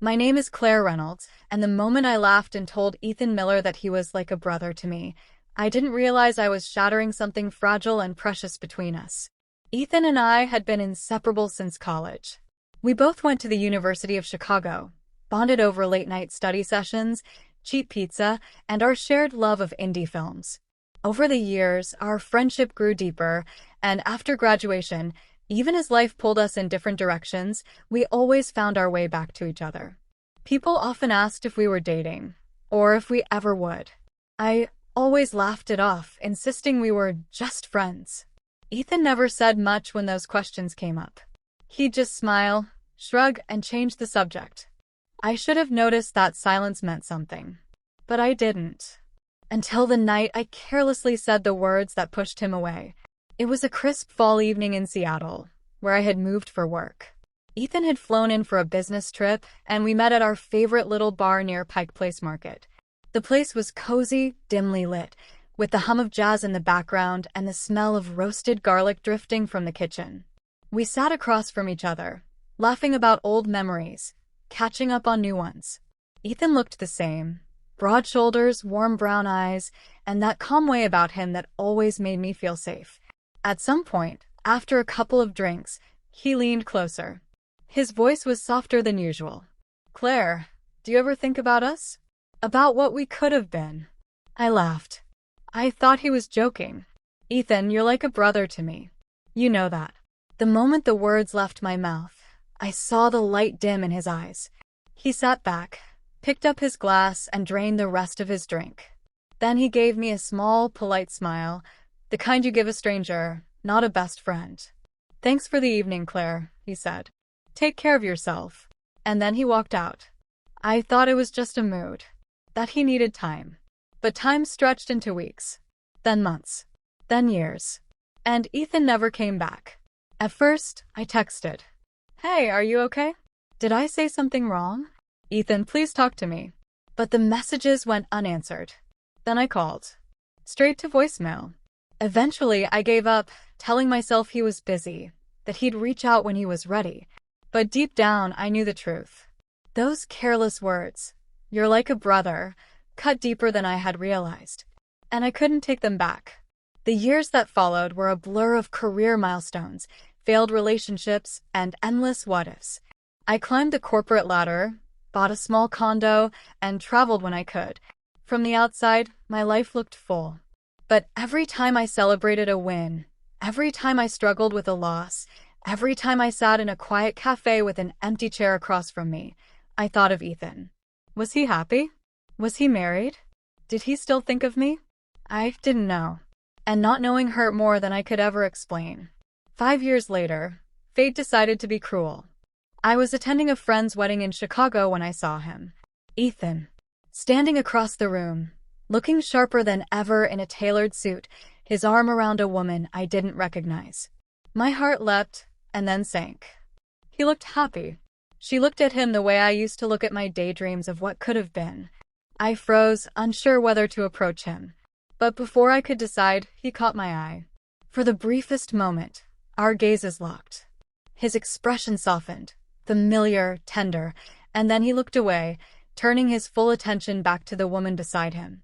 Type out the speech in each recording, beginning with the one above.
My name is Claire Reynolds, and the moment I laughed and told Ethan Miller that he was like a brother to me, I didn't realize I was shattering something fragile and precious between us. Ethan and I had been inseparable since college. We both went to the University of Chicago, bonded over late-night study sessions, cheap pizza, and our shared love of indie films. Over the years, our friendship grew deeper, and after graduation, even as life pulled us in different directions, we always found our way back to each other. People often asked if we were dating, or if we ever would. I always laughed it off, insisting we were just friends. Ethan never said much when those questions came up. He'd just smile, shrug, and change the subject. I should have noticed that silence meant something. But I didn't. Until the night I carelessly said the words that pushed him away. It was a crisp fall evening in Seattle, where I had moved for work. Ethan had flown in for a business trip, and we met at our favorite little bar near Pike Place Market. The place was cozy, dimly lit, with the hum of jazz in the background and the smell of roasted garlic drifting from the kitchen. We sat across from each other, laughing about old memories, catching up on new ones. Ethan looked the same. Broad shoulders, warm brown eyes, and that calm way about him that always made me feel safe. At some point, after a couple of drinks, he leaned closer. His voice was softer than usual. "Claire, do you ever think about us? About what we could have been?" I laughed. I thought he was joking. "Ethan, you're like a brother to me. You know that." The moment the words left my mouth, I saw the light dim in his eyes. He sat back, picked up his glass, and drained the rest of his drink. Then he gave me a small, polite smile, the kind you give a stranger, not a best friend. "Thanks for the evening, Claire," he said. "Take care of yourself." And then he walked out. I thought it was just a mood, that he needed time. But time stretched into weeks, then months, then years. And Ethan never came back. At first, I texted, "Hey, are you okay? Did I say something wrong? Ethan, please talk to me." But the messages went unanswered. Then I called. Straight to voicemail. Eventually, I gave up, telling myself he was busy, that he'd reach out when he was ready. But deep down, I knew the truth. Those careless words, "You're like a brother," cut deeper than I had realized. And I couldn't take them back. The years that followed were a blur of career milestones, failed relationships, and endless what-ifs. I climbed the corporate ladder, bought a small condo, and traveled when I could. From the outside, my life looked full. But every time I celebrated a win, every time I struggled with a loss, every time I sat in a quiet cafe with an empty chair across from me, I thought of Ethan. Was he happy? Was he married? Did he still think of me? I didn't know. And not knowing hurt more than I could ever explain. 5 years later, fate decided to be cruel. I was attending a friend's wedding in Chicago when I saw him. Ethan, standing across the room, looking sharper than ever in a tailored suit, his arm around a woman I didn't recognize. My heart leapt and then sank. He looked happy. She looked at him the way I used to look at my daydreams of what could have been. I froze, unsure whether to approach him. But before I could decide, he caught my eye. For the briefest moment, our gazes locked. His expression softened, familiar, tender, and then he looked away, turning his full attention back to the woman beside him.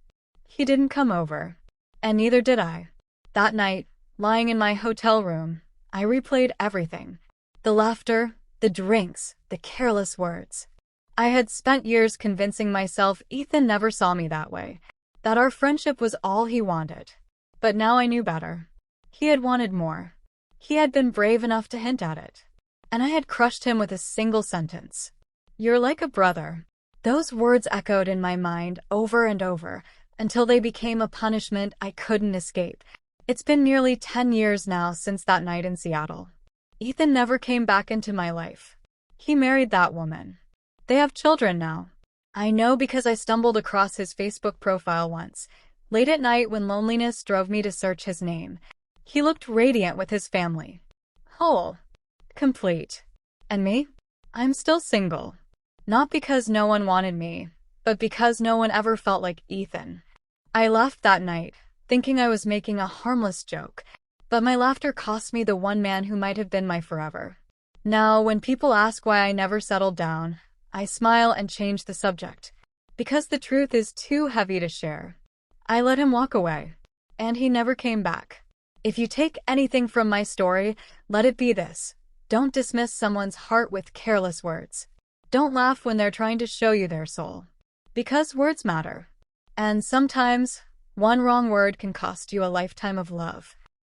He didn't come over, and neither did I. That night, lying in my hotel room, I replayed everything. The laughter, the drinks, the careless words. I had spent years convincing myself Ethan never saw me that way, that our friendship was all he wanted. But now I knew better. He had wanted more. He had been brave enough to hint at it. And I had crushed him with a single sentence. "You're like a brother." Those words echoed in my mind over and over, until they became a punishment I couldn't escape. It's been nearly 10 years now since that night in Seattle. Ethan never came back into my life. He married that woman. They have children now. I know because I stumbled across his Facebook profile once, late at night when loneliness drove me to search his name. He looked radiant with his family. Whole. Complete. And me? I'm still single. Not because no one wanted me, but because no one ever felt like Ethan. I left that night, thinking I was making a harmless joke, but my laughter cost me the one man who might have been my forever. Now, when people ask why I never settled down, I smile and change the subject, because the truth is too heavy to share. I let him walk away, and he never came back. If you take anything from my story, let it be this. Don't dismiss someone's heart with careless words. Don't laugh when they're trying to show you their soul. Because words matter. And sometimes, one wrong word can cost you a lifetime of love.